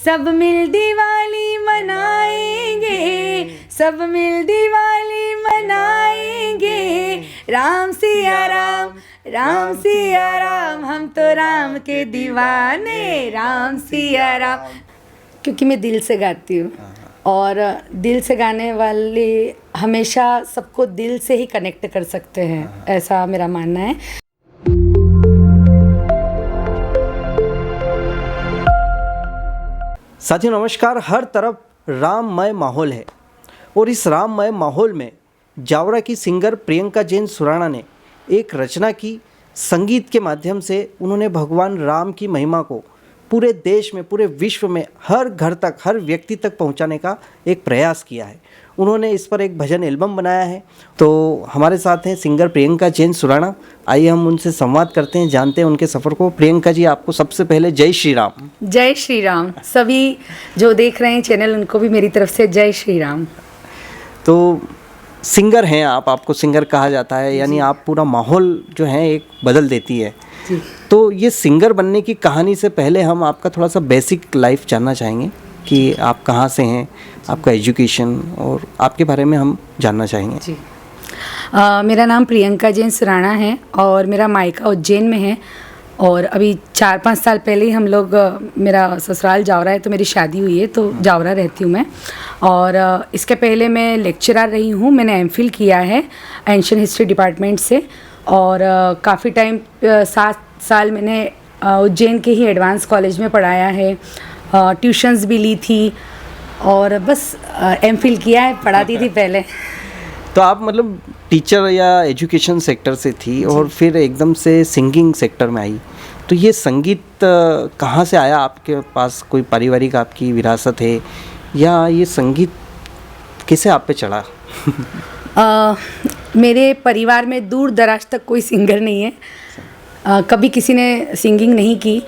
सब मिल दिवाली मनाएंगे, सब मिल दिवाली मनाएंगे। राम सिया राम, राम सिया राम, हम तो राम के दीवाने, राम सिया राम। क्योंकि मैं दिल से गाती हूँ और दिल से गाने वाले हमेशा सबको दिल से ही कनेक्ट कर सकते हैं, ऐसा मेरा मानना है। साथियों नमस्कार। हर तरफ राममय माहौल है और इस राममय माहौल में जावरा की सिंगर प्रियंका जैन सुराणा ने एक रचना की। संगीत के माध्यम से उन्होंने भगवान राम की महिमा को पूरे देश में, पूरे विश्व में, हर घर तक, हर व्यक्ति तक पहुंचाने का एक प्रयास किया है। उन्होंने इस पर एक भजन एल्बम बनाया है। तो हमारे साथ हैं सिंगर प्रियंका जैन सुराणा। आइए हम उनसे संवाद करते हैं, जानते हैं उनके सफ़र को। प्रियंका जी, आपको सबसे पहले जय श्री राम। जय श्री राम। सभी जो देख रहे हैं चैनल, उनको भी मेरी तरफ से जय श्री राम। तो सिंगर हैं आप, आपको सिंगर कहा जाता है, यानी आप पूरा माहौल जो है एक बदल देती है जी। तो ये सिंगर बनने की कहानी से पहले हम आपका थोड़ा सा बेसिक लाइफ जानना चाहेंगे कि आप कहाँ से हैं, आपका एजुकेशन और आपके बारे में हम जानना चाहेंगे। जी। मेरा नाम प्रियंका जैन सुराणा है और मेरा मायका उज्जैन में है। और अभी 4-5 साल पहले ही हम लोग, मेरा ससुराल जावरा है तो मेरी शादी हुई है, तो जावरा रहती हूँ मैं। और इसके पहले मैं लेक्चरर रही हूँ। मैंने एमफिल किया है एंशिएंट हिस्ट्री डिपार्टमेंट से और काफ़ी टाइम 7 साल मैंने उज्जैन के ही एडवांस कॉलेज में पढ़ाया है, ट्यूशन्स भी ली थी और बस एमफिल किया है, पढ़ाती थी पहले। तो आप मतलब टीचर या एजुकेशन सेक्टर से थी और फिर एकदम से सिंगिंग सेक्टर में आई, तो ये संगीत कहाँ से आया? आपके पास कोई पारिवारिक आपकी विरासत है या ये संगीत कैसे आप पे चढ़ा? मेरे परिवार में दूर दराज तक कोई सिंगर नहीं है। कभी किसी ने सिंगिंग नहीं की।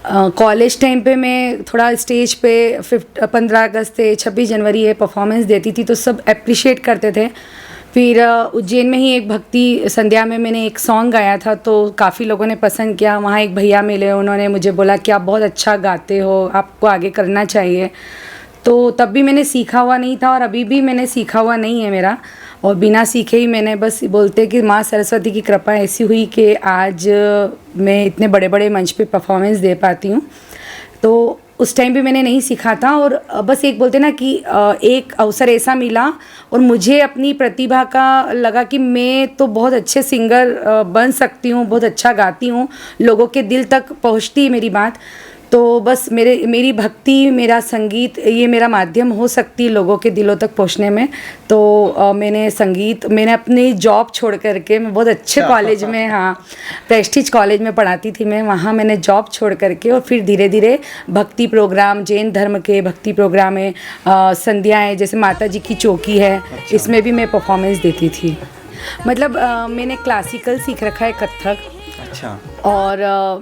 कॉलेज टाइम पे मैं थोड़ा स्टेज पे 15 अगस्त है, 26 जनवरी है, परफॉर्मेंस देती थी तो सब अप्रिशिएट करते थे। फिर उज्जैन में ही एक भक्ति संध्या में मैंने एक सॉन्ग गाया था तो काफ़ी लोगों ने पसंद किया। वहाँ एक भैया मिले, उन्होंने मुझे बोला कि आप बहुत अच्छा गाते हो, आपको आगे करना चाहिए। तो तब भी मैंने सीखा हुआ नहीं था और अभी भी मैंने सीखा हुआ नहीं है मेरा। और बिना सीखे ही मैंने, बस बोलते कि माँ सरस्वती की कृपा ऐसी हुई कि आज मैं इतने बड़े बड़े मंच पे परफॉर्मेंस दे पाती हूँ। तो उस टाइम भी मैंने नहीं सीखा था और बस एक बोलते ना कि एक अवसर ऐसा मिला और मुझे अपनी प्रतिभा का लगा कि मैं तो बहुत अच्छे सिंगर बन सकती हूँ, बहुत अच्छा गाती हूँ, लोगों के दिल तक पहुँचती है मेरी बात। तो बस मेरी भक्ति, मेरा संगीत, ये मेरा माध्यम हो सकती है लोगों के दिलों तक पहुंचने में। तो मैंने अपनी जॉब छोड़ करके, मैं बहुत अच्छे कॉलेज में, हाँ, प्रेस्टीज कॉलेज में पढ़ाती थी मैं, वहाँ मैंने जॉब छोड़ करके और फिर धीरे धीरे भक्ति प्रोग्राम, जैन धर्म के भक्ति प्रोग्राम है, संध्याएँ जैसे माता जी की चौकी है, इसमें भी मैं परफॉर्मेंस देती थी। मतलब मैंने क्लासिकल सीख रखा है, कथक। अच्छा। और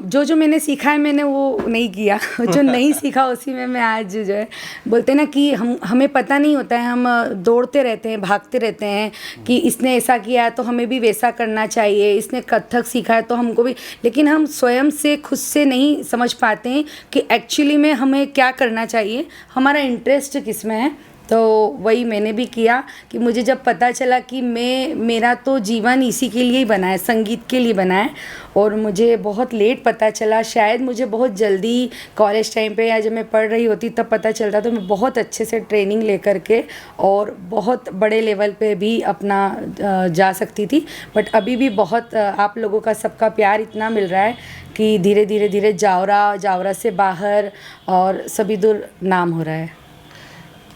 जो मैंने सीखा है मैंने वो नहीं किया जो नहीं सीखा उसी में मैं आज जो है, बोलते ना कि हमें पता नहीं होता है, हम दौड़ते रहते हैं, भागते रहते हैं कि इसने ऐसा किया है तो हमें भी वैसा करना चाहिए, इसने कथक सीखा है तो हमको भी, लेकिन हम स्वयं से खुद से नहीं समझ पाते हैं कि एक्चुअली में हमें क्या करना चाहिए, हमारा इंटरेस्ट किस में है। तो वही मैंने भी किया कि मुझे जब पता चला कि मेरा तो जीवन इसी के लिए ही बना है, संगीत के लिए बना है। और मुझे बहुत लेट पता चला, शायद मुझे बहुत जल्दी कॉलेज टाइम पे या जब मैं पढ़ रही होती तब पता चलता, तो मैं बहुत अच्छे से ट्रेनिंग लेकर के और बहुत बड़े लेवल पे भी अपना जा सकती थी। बट अभी भी बहुत आप लोगों का सबका प्यार इतना मिल रहा है कि धीरे धीरे जावरा से बाहर और सभी दूर नाम हो रहा है।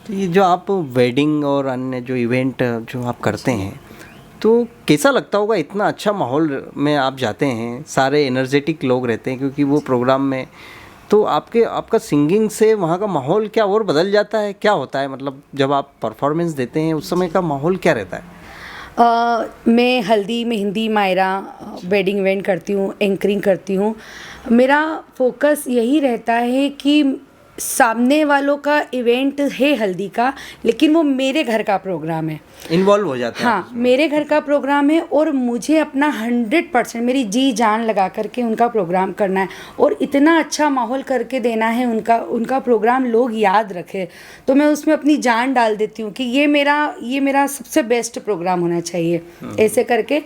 तो ये जो आप वेडिंग और अन्य जो इवेंट जो आप करते हैं, तो कैसा लगता होगा? इतना अच्छा माहौल में आप जाते हैं, सारे एनर्जेटिक लोग रहते हैं क्योंकि वो प्रोग्राम में, तो आपका सिंगिंग से वहाँ का माहौल क्या और बदल जाता है? क्या होता है, मतलब जब आप परफॉर्मेंस देते हैं उस समय का माहौल क्या रहता है? मैं हल्दी, मेहंदी, मायरा, वेडिंग इवेंट करती हूँ, एंकरिंग करती हूँ। मेरा फोकस यही रहता है कि सामने वालों का इवेंट है हल्दी का, लेकिन वो मेरे घर का प्रोग्राम है। इन्वॉल्व हो जाते हैं। हाँ, मेरे घर का प्रोग्राम है और मुझे अपना 100% मेरी जी जान लगा करके उनका प्रोग्राम करना है और इतना अच्छा माहौल करके देना है उनका प्रोग्राम लोग याद रखें। तो मैं उसमें अपनी जान डाल देती हूँ कि ये मेरा सबसे बेस्ट प्रोग्राम होना चाहिए, ऐसे करके।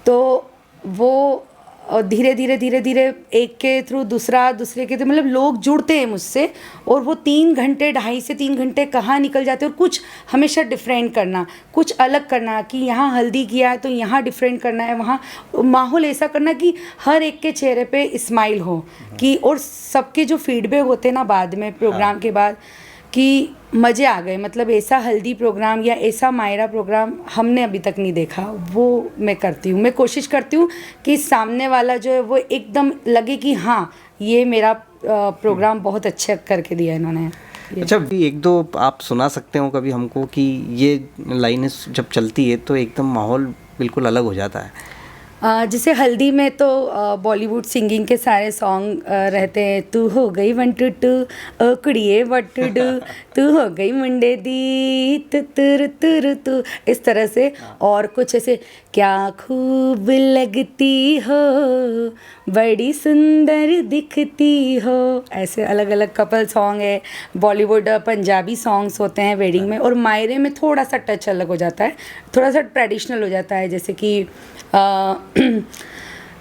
तो वो और धीरे धीरे एक के थ्रू दूसरे के थ्रू, मतलब लोग जुड़ते हैं मुझसे और वो 3 घंटे 2.5 से 3 घंटे कहाँ निकल जाते हैं। और कुछ हमेशा डिफरेंट करना, कुछ अलग करना कि यहाँ हल्दी किया है तो यहाँ डिफरेंट करना है, वहाँ माहौल ऐसा करना कि हर एक के चेहरे पे स्माइल हो कि, और सबके जो फीडबैक होते हैं ना बाद में प्रोग्राम के बाद कि मज़े आ गए, मतलब ऐसा हल्दी प्रोग्राम या ऐसा मायरा प्रोग्राम हमने अभी तक नहीं देखा। वो मैं करती हूँ, मैं कोशिश करती हूँ कि सामने वाला जो है वो एकदम लगे कि हाँ ये मेरा प्रोग्राम बहुत अच्छा करके दिया इन्होंने। अच्छा, एक दो आप सुना सकते हो कभी हमको कि ये लाइनें जब चलती है तो एकदम माहौल बिल्कुल अलग हो जाता है। जैसे हल्दी में तो बॉलीवुड सिंगिंग के सारे सॉन्ग रहते हैं। तू हो गई 1 2 2 कुड़िए व्हाट टू डू, तू हो गई मुंडे दी तू तुर तुर तू, इस तरह से। और कुछ ऐसे क्या खूब लगती हो, बड़ी सुंदर दिखती हो, ऐसे अलग अलग कपल सॉन्ग है। बॉलीवुड पंजाबी सॉन्ग्स होते हैं वेडिंग में। और मायरे में थोड़ा सा टच अलग हो जाता है, थोड़ा सा ट्रेडिशनल हो जाता है। जैसे कि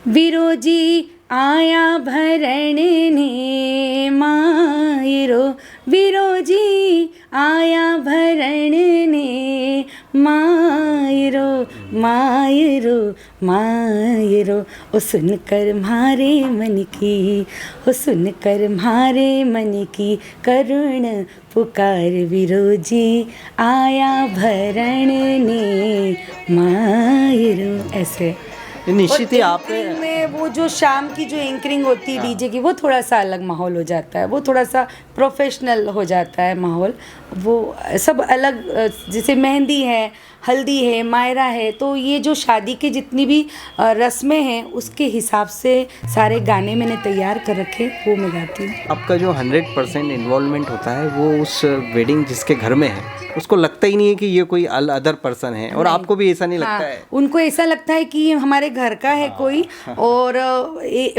विरोजी आया भरण ने मायरो, विरोजी आया भरण ने मायरो मायरो मायरो, ओ सुनकर म्हारे मन की, ओ सुनकर म्हारे मन की करुण पुकार, विरोजी आया भरण ने मायरो, ऐसे। निश्चित ही आप में वो जो शाम की जो एंकरिंग होती है डीजे की, वो थोड़ा सा अलग माहौल हो जाता है, वो थोड़ा सा प्रोफेशनल हो जाता है माहौल। वो सब अलग, जैसे मेहंदी है, हल्दी है, मायरा है, तो ये जो शादी की जितनी भी रस्में हैं उसके हिसाब से सारे गाने मैंने तैयार कर रखे, वो मैं गाती हूँ। आपका जो 100% इन्वॉल्वमेंट होता है वो उस वेडिंग जिसके घर में है, उसको लगता ही नहीं है कि ये कोई अदर पर्सन है, और आपको भी ऐसा नहीं लगता है? उनको ऐसा लगता है कि ये हमारे घर का है कोई। और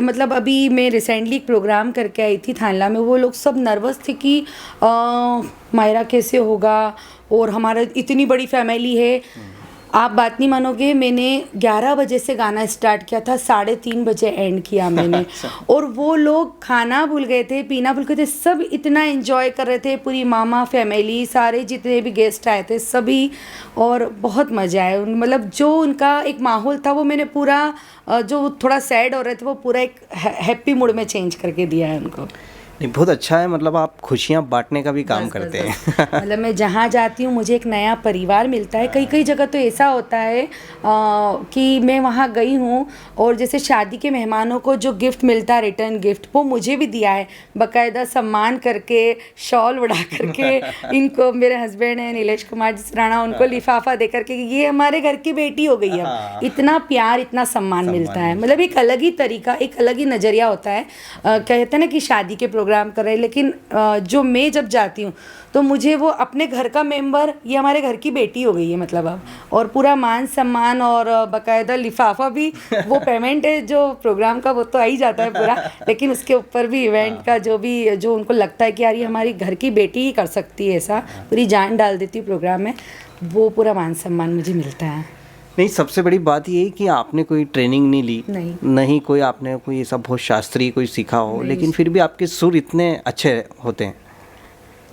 मतलब अभी मैं रिसेंटली एक प्रोग्राम करके आई थी थानला में, वो लोग सब नर्वस थे कि मायरा कैसे होगा, और हमारा इतनी बड़ी फैमिली है। आप बात नहीं मानोगे, मैंने 11 बजे से गाना स्टार्ट किया था, 3:30 बजे एंड किया मैंने। और वो लोग खाना भूल गए थे, पीना भूल गए थे, सब इतना एंजॉय कर रहे थे, पूरी मामा फैमिली, सारे जितने भी गेस्ट आए थे सभी, और बहुत मज़ा आया। मतलब जो उनका एक माहौल था वो मैंने पूरा, जो थोड़ा सैड हो रहे थे वो पूरा एक हैप्पी मूड में चेंज करके दिया है उनको। नहीं, बहुत अच्छा है, मतलब आप खुशियाँ बांटने का भी काम करते हैं। मतलब मैं जहाँ जाती हूँ मुझे एक नया परिवार मिलता है। कई जगह तो ऐसा होता है कि मैं वहाँ गई हूँ और जैसे शादी के मेहमानों को जो गिफ्ट मिलता है, रिटर्न गिफ्ट, वो मुझे भी दिया है, बाकायदा सम्मान करके, शॉल उड़ा करके। इनको मेरे हस्बैंड हैं नीलेश कुमार जिसराना, उनको लिफाफा दे करके ये हमारे घर की बेटी हो गई है। इतना प्यार, इतना सम्मान मिलता है। मतलब एक अलग ही तरीका, एक अलग ही नज़रिया होता है। कहते हैं ना कि शादी के प्रोग्राम कर रहे हैं, लेकिन जो मैं जब जाती हूँ तो मुझे वो अपने घर का मेंबर, ये हमारे घर की बेटी हो गई है मतलब अब। और पूरा मान सम्मान और बाकायदा लिफाफा भी, वो पेमेंट है जो प्रोग्राम का वो तो आ ही जाता है पूरा, लेकिन उसके ऊपर भी इवेंट का जो उनको लगता है कि यार ये हमारी घर की बेटी ही कर सकती है ऐसा, पूरी जान डाल देती है प्रोग्राम में, वो पूरा मान सम्मान मुझे मिलता है। नहीं, सबसे बड़ी बात ये है कि आपने कोई ट्रेनिंग नहीं ली, नहीं कोई आपने कोई ऐसा बहुत शास्त्रीय कोई सीखा हो, लेकिन फिर भी आपके सुर इतने अच्छे होते हैं।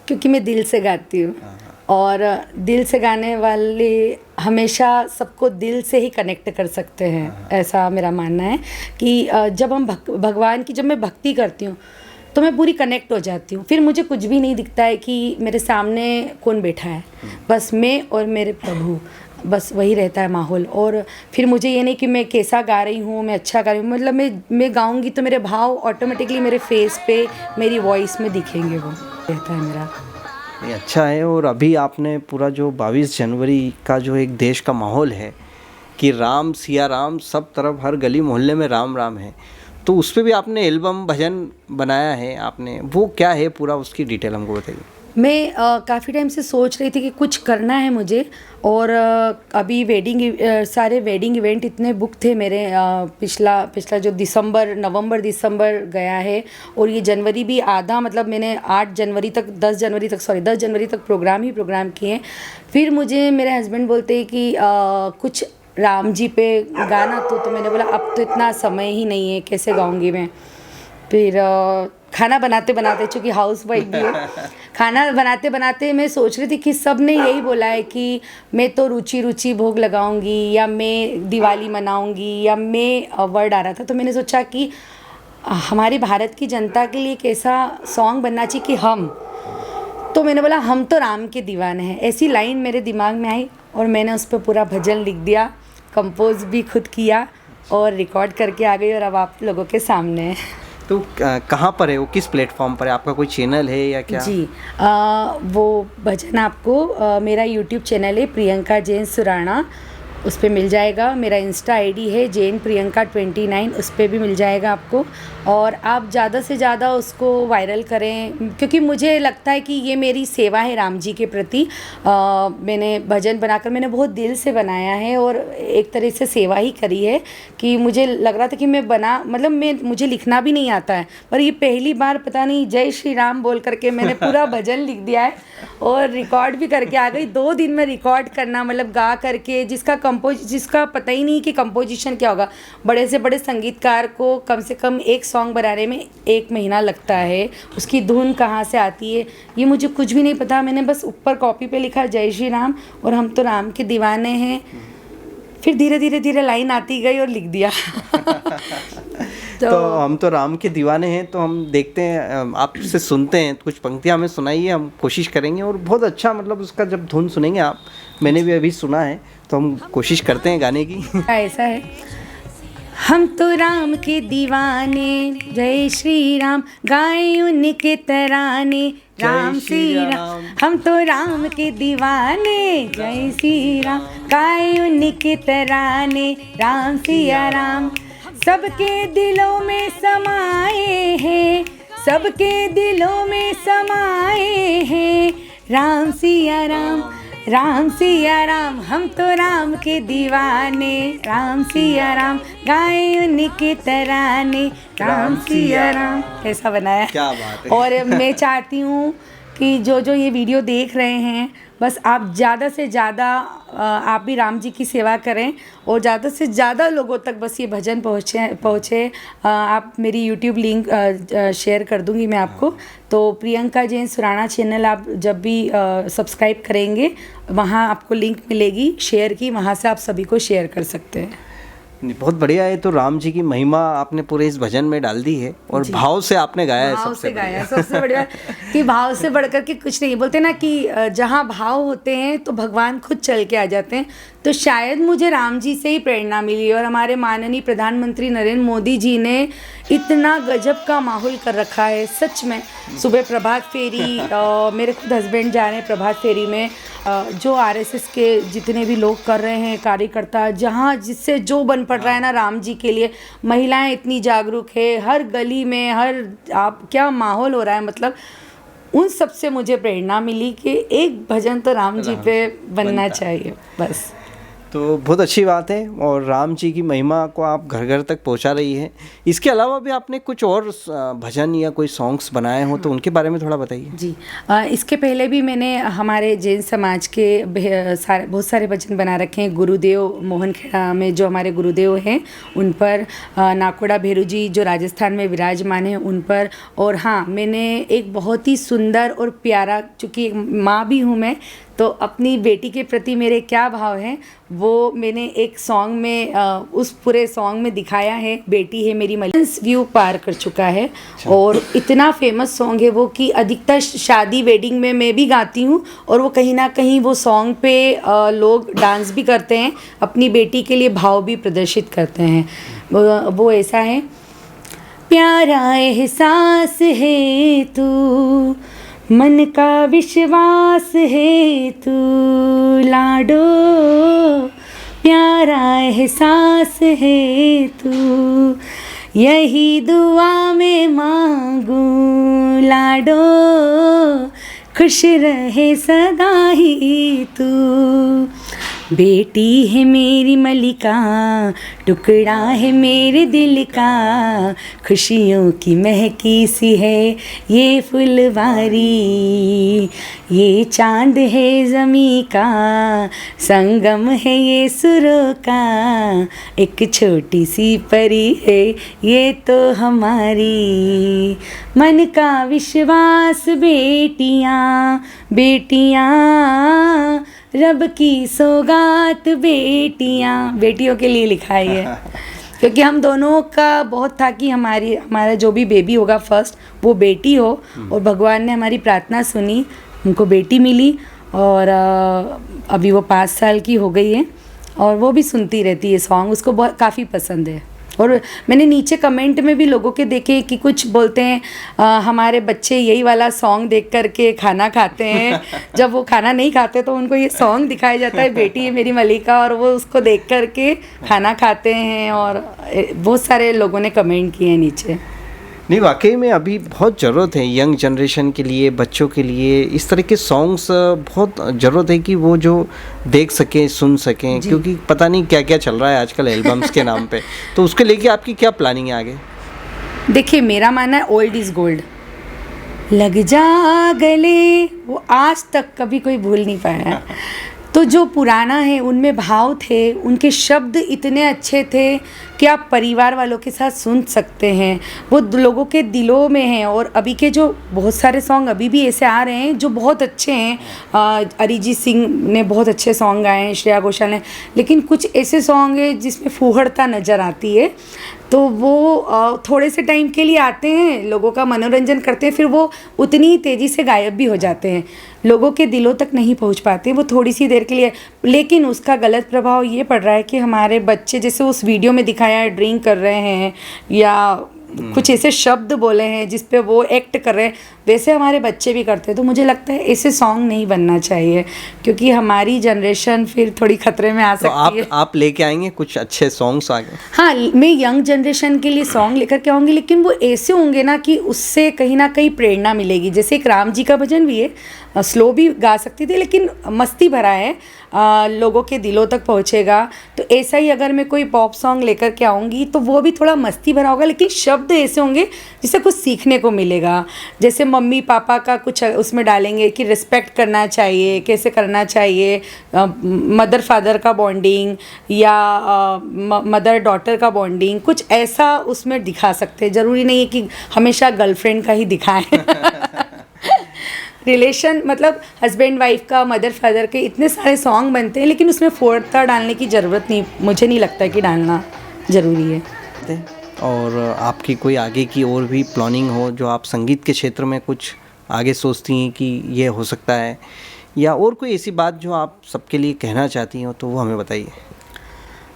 क्योंकि मैं दिल से गाती हूँ, और दिल से गाने वाले हमेशा सबको दिल से ही कनेक्ट कर सकते हैं, ऐसा मेरा मानना है। कि जब हम भगवान की, जब मैं भक्ति करती हूँ तो मैं पूरी कनेक्ट हो जाती हूँ। फिर मुझे कुछ भी नहीं दिखता है कि मेरे सामने कौन बैठा है, बस मैं और मेरे प्रभु, बस वही रहता है माहौल। और फिर मुझे ये नहीं कि मैं कैसा गा रही हूँ, मैं अच्छा गा रही हूँ, मतलब मैं गाऊंगी तो मेरे भाव ऑटोमेटिकली मेरे फेस पे, मेरी वॉइस में दिखेंगे, वो रहता है मेरा। ये अच्छा है। और अभी आपने पूरा जो 22 जनवरी का जो एक देश का माहौल है कि राम सिया राम, सब तरफ हर गली मोहल्ले में राम राम है, तो उस पे भी आपने एल्बम भजन बनाया है आपने, वो क्या है पूरा, उसकी डिटेल हमको बताइए। मैं काफ़ी टाइम से सोच रही थी कि कुछ करना है मुझे, और अभी सारे वेडिंग इवेंट इतने बुक थे मेरे, पिछला जो नवंबर दिसंबर गया है, और ये जनवरी भी आधा, मतलब मैंने 10 जनवरी तक प्रोग्राम किए हैं। फिर मुझे मेरे हस्बैंड बोलते हैं कि कुछ राम जी पे गाना, तो मैंने बोला अब तो इतना समय ही नहीं है, कैसे गाऊंगी मैं। फिर खाना बनाते बनाते, चूँकि हाउस वाइफ भी हूँ, खाना बनाते बनाते मैं सोच रही थी कि सब ने यही बोला है कि मैं तो रुचि भोग लगाऊंगी, या मैं दिवाली मनाऊंगी, या मैं वर्ड आ रहा था, तो मैंने सोचा कि हमारे भारत की जनता के लिए एक ऐसा सॉन्ग बनना चाहिए कि तो मैंने बोला हम तो राम के दीवाने हैं, ऐसी लाइन मेरे दिमाग में आई, और मैंने उस पर पूरा भजन लिख दिया, कंपोज भी खुद किया और रिकॉर्ड करके आ गई, और अब आप लोगों के सामने है। तो कहाँ पर है वो, किस प्लेटफॉर्म पर है, आपका कोई चैनल है या क्या? जी, वो भजन आपको मेरा यूट्यूब चैनल है प्रियंका जैन सुराणा, उस पर मिल जाएगा। मेरा इंस्टा आईडी है जैन प्रियंका 29, उस पर भी मिल जाएगा आपको। और आप ज़्यादा से ज़्यादा उसको वायरल करें, क्योंकि मुझे लगता है कि ये मेरी सेवा है राम जी के प्रति। मैंने भजन बनाकर, मैंने बहुत दिल से बनाया है, और एक तरह से सेवा ही करी है, कि मुझे लग रहा था कि मुझे लिखना भी नहीं आता है, पर ये पहली बार पता नहीं जय श्री राम बोल करके मैंने पूरा भजन लिख दिया है, और रिकॉर्ड भी करके आ गई। 2 दिन में रिकॉर्ड करना, मतलब गा करके, जिसका पता ही नहीं कि कंपोजिशन क्या होगा। बड़े से बड़े संगीतकार को कम से कम एक सॉन्ग बनाने में 1 महीना लगता है, उसकी धुन कहाँ से आती है ये मुझे कुछ भी नहीं पता। मैंने बस ऊपर कॉपी पे लिखा जय श्री राम और हम तो राम के दीवाने हैं, फिर धीरे धीरे लाइन आती गई और लिख दिया। तो हम तो राम के दीवाने हैं, तो हम देखते हैं, आपसे सुनते हैं, कुछ पंक्तियाँ हमें सुनाइए, हम कोशिश करेंगे। और बहुत अच्छा, मतलब उसका जब धुन सुनेंगे आप, मैंने भी अभी सुना है, तो हम कोशिश करते हैं गाने की। ऐसा है, हम तो राम के दीवाने, जय श्री राम गाए उनके तराने, राम श्री राम। हम तो राम के दीवाने, जय श्री राम गाए उनके तराने, राम सिया राम। सबके दिलों में समाए हैं, सबके दिलों में समाए हैं, राम सिया राम, राम सिया राम। हम तो राम के दीवाने, राम सिया राम गाए उनके तराने, राम सिया राम। ऐसा बनाया, क्या बात है। और मैं चाहती हूँ कि जो ये वीडियो देख रहे हैं, बस आप ज़्यादा से ज़्यादा आप भी राम जी की सेवा करें, और ज़्यादा से ज़्यादा लोगों तक बस ये भजन पहुँचे। आप मेरी यूट्यूब लिंक शेयर कर दूंगी मैं आपको, तो प्रियंका जैन सुराणा चैनल आप जब भी सब्सक्राइब करेंगे, वहाँ आपको लिंक मिलेगी शेयर की, वहाँ से आप सभी को शेयर कर सकते हैं। बहुत बढ़िया है। तो राम जी की महिमा आपने पूरे इस भजन में डाल दी है, और भाव से आपने गाया है। सबसे बढ़िया कि भाव से बढ़कर के कुछ नहीं। बोलते ना कि जहाँ भाव होते हैं तो भगवान खुद चल के आ जाते हैं। तो शायद मुझे राम जी से ही प्रेरणा मिली, और हमारे माननीय प्रधानमंत्री नरेंद्र मोदी जी ने इतना गजब का माहौल कर रखा है सच में। सुबह प्रभात फेरी, मेरे खुद हस्बैंड जा रहे हैं प्रभात फेरी में, जो आरएसएस के जितने भी लोग कर रहे हैं कार्यकर्ता, जहाँ जिससे जो बन पड़ रहा है ना राम जी के लिए, महिलाएं इतनी जागरूक है, हर गली में क्या माहौल हो रहा है। मतलब उन सब से मुझे प्रेरणा मिली कि एक भजन तो राम जी पे बनना चाहिए बस। तो बहुत अच्छी बात है, और राम जी की महिमा को आप घर घर तक पहुंचा रही है। इसके अलावा भी आपने कुछ और भजन या कोई सॉन्ग्स बनाए हो, तो उनके बारे में थोड़ा बताइए। जी, इसके पहले भी मैंने हमारे जैन समाज के बहुत सारे भजन बना रखे हैं। गुरुदेव मोहन खेड़ा में जो हमारे गुरुदेव हैं उन पर, नाकोड़ा भेरू जी जो राजस्थान में विराजमान हैं उन पर। और हाँ, मैंने एक बहुत ही सुंदर और प्यारा, चूँकि माँ भी हूँ मैं, तो अपनी बेटी के प्रति मेरे क्या भाव हैं वो मैंने एक सॉन्ग में, उस पूरे सॉन्ग में दिखाया है। बेटी है मेरी मिलियंस व्यू पार कर चुका है, और इतना फेमस सॉन्ग है वो कि अधिकतर शादी वेडिंग में मैं भी गाती हूँ, और वो कहीं ना कहीं वो सॉन्ग पे लोग डांस भी करते हैं, अपनी बेटी के लिए भाव भी प्रदर्शित करते हैं। वो ऐसा है, प्यारा एहसास है तू, मन का विश्वास है तू, लाडो प्यारा एहसास है तू, यही दुआ में मांगूं लाडो, खुश रहे सदा ही तू। बेटी है मेरी मलिका, टुकड़ा है मेरे दिल का, खुशियों की महकी सी है ये फुलवारी। ये चांद है ज़मीं का, संगम है ये सुरों का, एक छोटी सी परी है ये तो हमारी। मन का विश्वास बेटियाँ बेटियाँ, रब की सौगात बेटियाँ। बेटियों के लिए लिखा है ये, क्योंकि हम दोनों का बहुत था कि हमारा जो भी बेबी होगा फर्स्ट वो बेटी हो, और भगवान ने हमारी प्रार्थना सुनी, उनको बेटी मिली। और अभी वो 5 साल की हो गई है और वो भी सुनती रहती है सॉन्ग, उसको बहुत काफ़ी पसंद है। और मैंने नीचे कमेंट में भी लोगों के देखे कि कुछ बोलते हैं हमारे बच्चे यही वाला सॉन्ग देख कर के खाना खाते हैं। जब वो खाना नहीं खाते तो उनको ये सॉन्ग दिखाया जाता है, बेटी है मेरी मलिका, और वो उसको देख कर के खाना खाते हैं। और बहुत सारे लोगों ने कमेंट किए हैं नीचे। नहीं, वाकई में अभी बहुत ज़रूरत है यंग जनरेशन के लिए, बच्चों के लिए इस तरह के सॉन्ग्स बहुत ज़रूरत है कि वो जो देख सकें, सुन सकें, क्योंकि पता नहीं क्या क्या चल रहा है आजकल एल्बम्स के नाम पे। तो उसके लेके आपकी क्या प्लानिंग है आगे? देखिए, मेरा मानना है ओल्ड इज़ गोल्ड। लग जा गले वो आज तक कभी कोई भूल नहीं पाया है। तो जो पुराना है उनमें भाव थे, उनके शब्द इतने अच्छे थे कि आप परिवार वालों के साथ सुन सकते हैं, वो लोगों के दिलों में हैं। और अभी के जो बहुत सारे सॉन्ग अभी भी ऐसे आ रहे हैं जो बहुत अच्छे हैं। अरिजीत सिंह ने बहुत अच्छे सॉन्ग गाए हैं, श्रेया घोषाल ने, लेकिन कुछ ऐसे सॉन्ग हैं जिसमें फूहड़ता नज़र आती है। तो वो थोड़े से टाइम के लिए आते हैं, लोगों का मनोरंजन करते हैं, फिर वो उतनी ही तेज़ी से गायब भी हो जाते हैं, लोगों के दिलों तक नहीं पहुंच पाते, वो थोड़ी सी देर के लिए। लेकिन उसका गलत प्रभाव ये पड़ रहा है कि हमारे बच्चे, जैसे उस वीडियो में दिखाया है, ड्रिंक कर रहे हैं या कुछ ऐसे शब्द बोले हैं जिस पे वो एक्ट कर रहे हैं, वैसे हमारे बच्चे भी करते हैं। तो मुझे लगता है ऐसे सॉन्ग नहीं बनना चाहिए, क्योंकि हमारी जनरेशन फिर थोड़ी खतरे में आ सकती है। तो आप लेके आएंगे कुछ अच्छे सॉन्ग्स आगे? हाँ, मैं यंग जनरेशन के लिए सॉन्ग लेकर के आऊँगी, लेकिन वो ऐसे होंगे ना कि उससे कहीं ना कहीं प्रेरणा मिलेगी। जैसे एक राम जी का भजन भी है, स्लो भी गा सकती थी लेकिन मस्ती भरा है, लोगों के दिलों तक पहुँचेगा। तो ऐसा ही अगर मैं कोई पॉप सॉन्ग लेकर के आऊँगी तो वो भी थोड़ा मस्ती भरा होगा, लेकिन शब्द ऐसे होंगे जिससे कुछ सीखने को मिलेगा। जैसे मम्मी पापा का कुछ उसमें डालेंगे कि रिस्पेक्ट करना चाहिए, कैसे करना चाहिए, मदर फादर का बॉन्डिंग या मदर डॉटर का बॉन्डिंग, कुछ ऐसा उसमें दिखा सकते हैं। ज़रूरी नहीं है कि हमेशा गर्लफ्रेंड का ही दिखाएं। रिलेशन मतलब हस्बैंड वाइफ का, मदर फादर के इतने सारे सॉन्ग बनते हैं, लेकिन उसमें फोड़ता डालने की ज़रूरत नहीं, मुझे नहीं लगता कि डालना ज़रूरी है। और आपकी कोई आगे की और भी प्लानिंग हो, जो आप संगीत के क्षेत्र में कुछ आगे सोचती हैं कि ये हो सकता है, या और कोई ऐसी बात जो आप सबके लिए कहना चाहती हो तो वो हमें बताइए।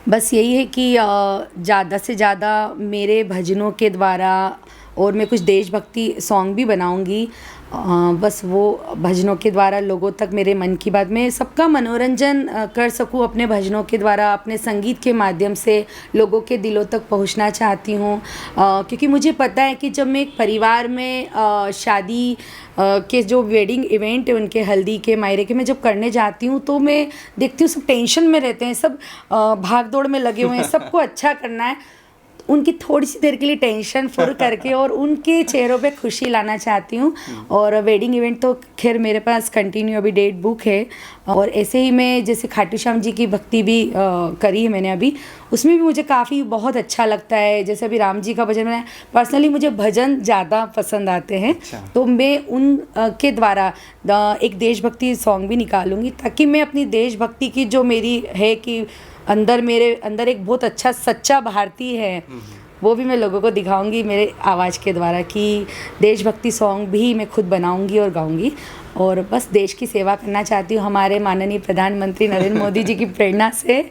बस यही है कि ज़्यादा से ज़्यादा मेरे भजनों के द्वारा, और मैं कुछ देशभक्ति सॉन्ग भी बनाऊंगी, बस वो भजनों के द्वारा लोगों तक मेरे मन की बात, मैं सबका मनोरंजन कर सकूं अपने भजनों के द्वारा, अपने संगीत के माध्यम से लोगों के दिलों तक पहुंचना चाहती हूं। क्योंकि मुझे पता है कि जब मैं एक परिवार में शादी के जो वेडिंग इवेंट है उनके, हल्दी के, मायरे के, मैं जब करने जाती हूँ तो मैं देखती हूँ सब टेंशन में रहते हैं, सब भाग दौड़ में लगे हुए हैं, सबको अच्छा करना है। उनकी थोड़ी सी देर के लिए टेंशन फुर करके और उनके चेहरों पे खुशी लाना चाहती हूँ। और वेडिंग इवेंट तो खैर मेरे पास कंटिन्यू अभी डेट बुक है। और ऐसे ही मैं जैसे खाटू श्याम जी की भक्ति भी करी है मैंने अभी, उसमें भी मुझे काफ़ी बहुत अच्छा लगता है। जैसे अभी राम जी का भजन, मैं पर्सनली मुझे भजन ज़्यादा पसंद आते हैं। तो मैं उन के द्वारा एक देशभक्ति सॉन्ग भी निकालूंगी, ताकि मैं अपनी देशभक्ति की जो मेरी है कि मेरे अंदर एक बहुत अच्छा सच्चा भारतीय है, वो भी मैं लोगों को दिखाऊंगी मेरे आवाज़ के द्वारा, कि देशभक्ति सॉन्ग भी मैं खुद बनाऊंगी और गाऊंगी। और बस देश की सेवा करना चाहती हूँ। हमारे माननीय प्रधानमंत्री नरेंद्र मोदी जी की प्रेरणा से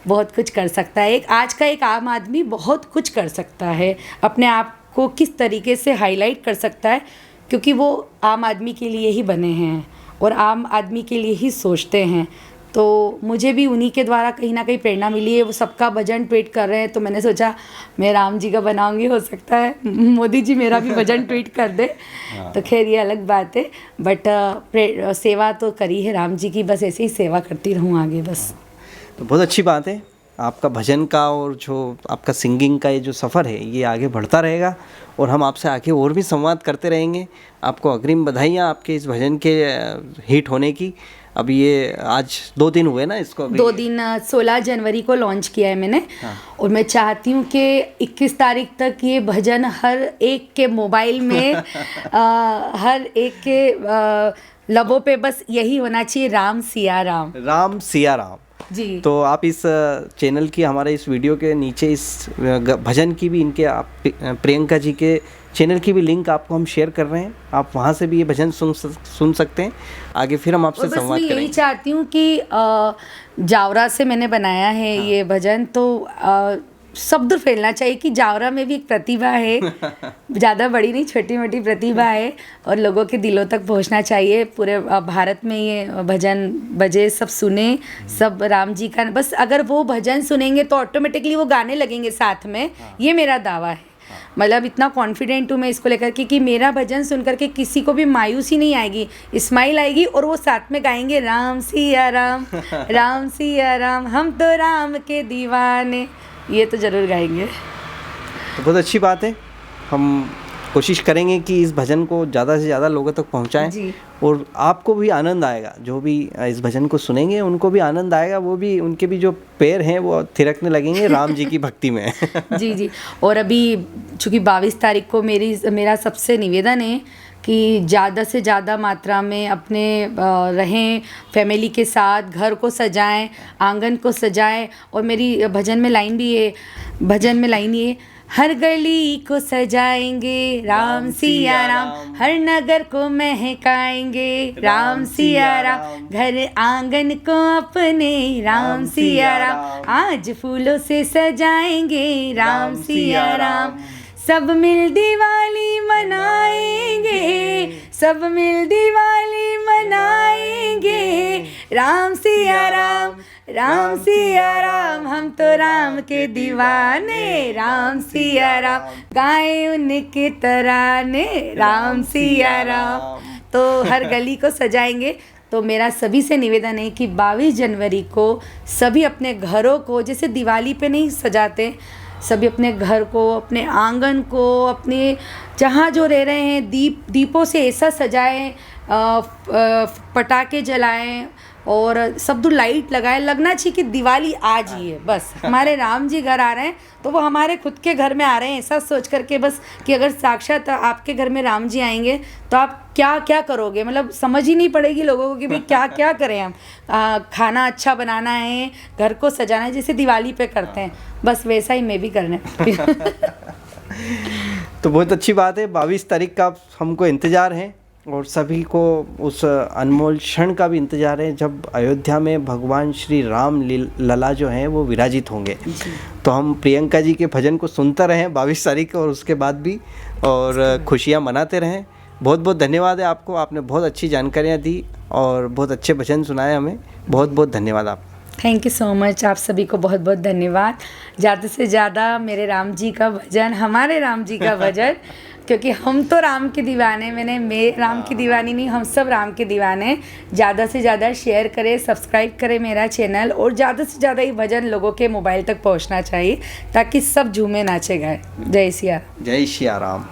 बहुत कुछ कर सकता है। आज का एक आम आदमी बहुत कुछ कर सकता है, अपने आप को किस तरीके से हाईलाइट कर सकता है, क्योंकि वो आम आदमी के लिए ही बने हैं और आम आदमी के लिए ही सोचते हैं। तो मुझे भी उन्हीं के द्वारा कहीं ना कहीं प्रेरणा मिली है। वो सबका भजन ट्वीट कर रहे हैं तो मैंने सोचा मैं राम जी का बनाऊंगी, हो सकता है मोदी जी मेरा भी भजन ट्वीट कर दे। तो खैर ये अलग बात है, बट सेवा तो करी है राम जी की, बस ऐसे ही सेवा करती रहूँ आगे बस। तो बहुत अच्छी बात है, आपका भजन का और जो आपका सिंगिंग का ये जो सफ़र है ये आगे बढ़ता रहेगा और हम आपसे आगे और भी संवाद करते रहेंगे। आपको अग्रिम बधाइयाँ आपके इस भजन के हिट होने की। अब ये आज 2 दिन हुए ना इसको? 2 दिन 16 जनवरी को लॉन्च किया है मैंने। और मैं चाहती हूँ कि 21 तारीख तक ये भजन हर एक के मोबाइल में हर एक के लबों पे बस यही होना चाहिए, राम सिया राम। राम सिया राम जी। तो आप इस चैनल की, हमारे इस वीडियो के नीचे इस भजन की भी, इनके आप प्रियंका जी के चैनल की भी लिंक आपको हम शेयर कर रहे हैं, आप वहाँ से भी ये भजन सुन सकते हैं। आगे फिर हम आपसे संवाद करेंगे। यही चाहती हूँ कि जावरा से मैंने बनाया है ये भजन, तो सब दूर फैलना चाहिए कि जावरा में भी एक प्रतिभा है, ज़्यादा बड़ी नहीं, छोटी मोटी प्रतिभा है और लोगों के दिलों तक पहुंचना चाहिए। पूरे भारत में ये भजन बजे, सब सुने, सब राम जी का, बस अगर वो भजन सुनेंगे तो ऑटोमेटिकली वो गाने लगेंगे साथ में। ये मेरा दावा है, मतलब इतना कॉन्फिडेंट हूँ मैं इसको लेकर के कि मेरा भजन सुन करके किसी को भी मायूसी नहीं आएगी, स्माइल आएगी और वो साथ में गाएंगे राम सिया राम, राम सिया राम, हम तो राम के दीवाने, ये तो ज़रूर गाएंगे। तो बहुत अच्छी बात है, हम कोशिश करेंगे कि इस भजन को ज़्यादा से ज़्यादा लोगों तक पहुंचाएं जी। और आपको भी आनंद आएगा, जो भी इस भजन को सुनेंगे उनको भी आनंद आएगा, वो भी, उनके भी जो पैर हैं वो थिरकने लगेंगे राम जी की भक्ति में। जी जी। और अभी चूँकि 22 तारीख को मेरा सबसे निवेदन है कि ज़्यादा से ज़्यादा मात्रा में अपने रहें, फैमिली के साथ, घर को सजाएं, आंगन को सजाएं। और मेरी भजन में लाइन भी है, भजन में लाइन ये, हर गली को सजाएंगे राम सिया राम, हर नगर को महकाएंगे राम सिया राम, घर आंगन को अपने राम सिया राम, आज फूलों से सजाएंगे राम सिया राम, सब मिल दिवाली मनाएंगे, सब मिल दिवाली मनाएंगे राम सिया राम, राम सिया राम, हम तो राम के दीवाने राम सिया राम, गाए उनके तराने राम सिया राम। तो हर गली को सजाएंगे। तो मेरा सभी से निवेदन है कि 22 जनवरी को सभी अपने घरों को, जैसे दिवाली पे नहीं सजाते, सभी अपने घर को, अपने आंगन को, अपने जहाँ जो रह रहे हैं दीपों से ऐसा सजाएं, पटाखे जलाएं और सब दूर लाइट लगाएं, लगना चाहिए कि दिवाली आज ही है। बस हमारे राम जी घर आ रहे हैं तो वो हमारे खुद के घर में आ रहे हैं, ऐसा सोच करके बस कि अगर साक्षात आपके घर में राम जी आएंगे तो आप क्या क्या करोगे, मतलब समझ ही नहीं पड़ेगी लोगों को कि भाई क्या क्या करें हम। खाना अच्छा बनाना है, घर को सजाना है, जैसे दिवाली पे करते हैं, बस वैसा ही मैं भी करने तो बहुत अच्छी बात है, 22 तारीख का हमको इंतज़ार है और सभी को उस अनमोल क्षण का भी इंतज़ार है जब अयोध्या में भगवान श्री राम लला जो हैं वो विराजित होंगे। तो हम प्रियंका जी के भजन को सुनते रहें 22 तारीख को और उसके बाद भी, और खुशियाँ मनाते रहें। बहुत बहुत धन्यवाद है आपको, आपने बहुत अच्छी जानकारियाँ दी और बहुत अच्छे भजन सुनाए हमें। बहुत बहुत धन्यवाद आपका। थैंक यू सो मच, आप सभी को बहुत बहुत धन्यवाद। ज़्यादा से ज़्यादा मेरे राम जी का भजन, हमारे राम जी का भजन, क्योंकि हम तो राम के दीवाने, मैं राम की दीवानी नहीं, हम सब राम के दीवाने। ज़्यादा से ज़्यादा शेयर करें, सब्सक्राइब करें मेरा चैनल, और ज़्यादा से ज़्यादा ये भजन लोगों के मोबाइल तक पहुंचना चाहिए ताकि सब झूमे नाचे गाए। जय सिया राम। जय सिया राम।